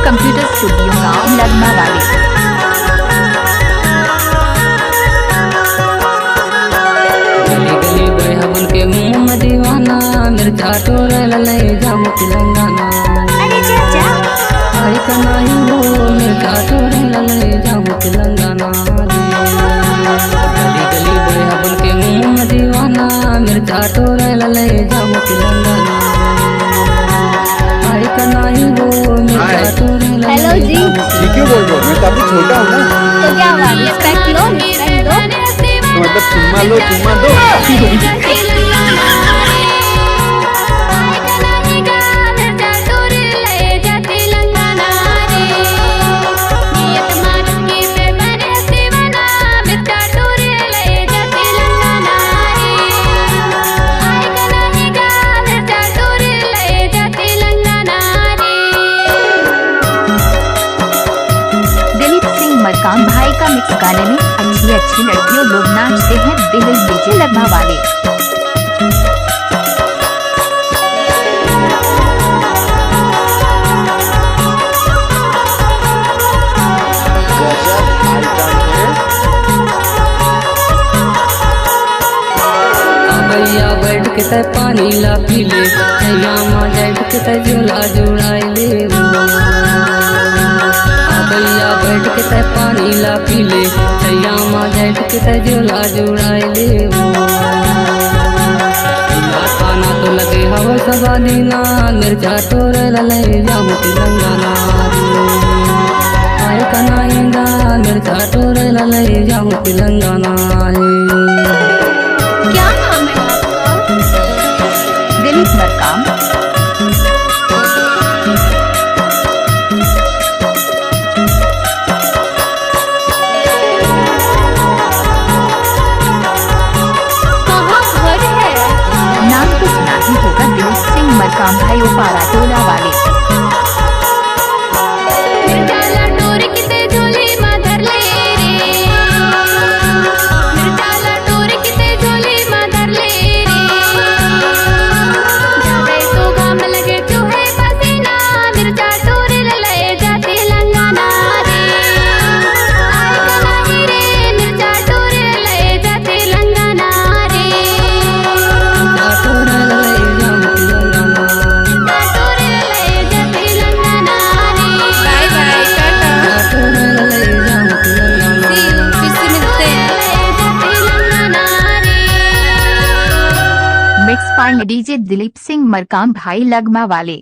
Computer studio गांव लगमा वाले। गली गली बह बन के मुंह में दीवाना, मिर्चा टोरे लले जामु तेलंगाना। अरे चाचा आई कनाई हो मिर्चा टोरे लले जामु तेलंगाना। गली गली बह बन के मुंह में दीवाना, मिर्चा टोरे लले जामु तेलंगाना। आई कनाई हो मिर्चा टोरे लले। हेलो जी। जी क्यों बोल रहे हो? मैं काफी छोटा हूँ ना। तो क्या हुआ, रिस्पेक्ट लो, रिस्पेक्ट दो। तो मतलब चुम्मा लो, चुम्मा दो। मरकाम भाई का मिक्स गाने में अच्छी अच्छी लड़कियों लोग नाचते हैं दिल डीजे लगमा वाले। भैया बैठ के तय पानी ला पी ले, माँ बैठ के तय झोला जुड़ाई ले। भैया बैठ के तय पानी ला पी ले, माँ बैठ के तय झोला जुड़ाई ले। खाना तो लगे हवा सवा दीना, मिर्चा टोरे लले जामु तेलंगाना। आए कनाइंदा मिर्चा टोरे लले जामु तेलंगाना। क्या नाम है आपका? दिलीप मरकाम। मरकाम भाई उपारा टोला वाले। Mix by DJ Dilip Singh Markam भाई लगमा वाले।